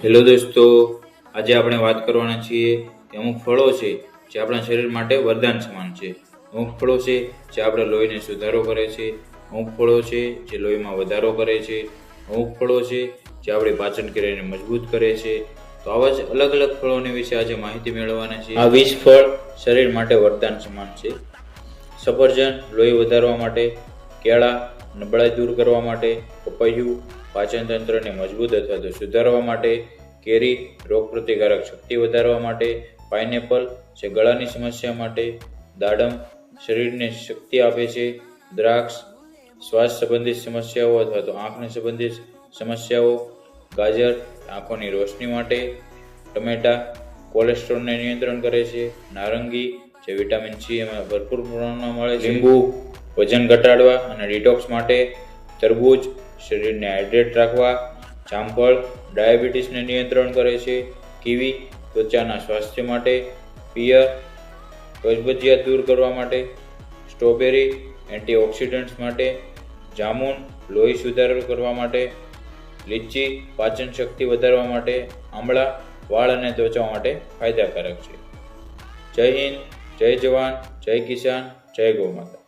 Hello દોસ્તો, આજે આપણે વાત કરવાના છીએ કે અમુક ફળો છે જે આપણા શરીર માટે વરદાન સમાન છે. અમુક ફળો છે જે આપણા લોહીને સુધારો કરે છે, અમુક ફળો છે જે લોહીમાં વધારો કરે છે, અમુક ફળો છે જે આપણી પાચન ક્રિયાને મજબૂત કરે છે. તો આવા જ અલગ અલગ ફળોની વિશે આજે માહિતી મેળવવાના છે. આ 20 ફળ શરીર માટે વરદાન સમાન છે. સફરજન લોહી વધારવા માટે, કેળા નબળાઈ દૂર કરવા માટે, પપૈયું પાચન તંત્રને મજબૂત અથવા તો સુધારવા માટે, કેરી રોગપ્રતિકારક શક્તિ વધારવા માટે, પાઇનેપલ જે ગળાની સમસ્યા માટે, દાડમ શરીરને શક્તિ આપે છે, દ્રાક્ષ શ્વાસ સંબંધિત સમસ્યાઓ અથવા તો આંખને સંબંધિત સમસ્યાઓ, ગાજર આંખોની રોશની માટે, ટમેટા કોલેસ્ટ્રોલને નિયંત્રણ કરે છે, નારંગી જે વિટામિન સી એમાં ભરપૂર પ્રમાણમાં મળે છે, લીંબુ વજન ઘટાડવા અને ડિટોક્સ માટે, તરબૂચ શરીરને હાઇડ્રેટ રાખવા, જામફળ ડાયાબિટીસને નિયંત્રણ કરે છે, કીવી ત્વચાના સ્વાસ્થ્ય માટે, પિયર કબજિયાત દૂર કરવા માટે, સ્ટ્રોબેરી એન્ટીઓક્સિડન્ટ્સ માટે, જામુન લોહી સુધારો કરવા માટે, લીચી પાચન શક્તિ વધારવા માટે, આમળા વાળ અને ત્વચા માટે ફાયદાકારક છે. જય હિન્દ, જય જવાન, જય કિસાન, જય ગૌ માતા.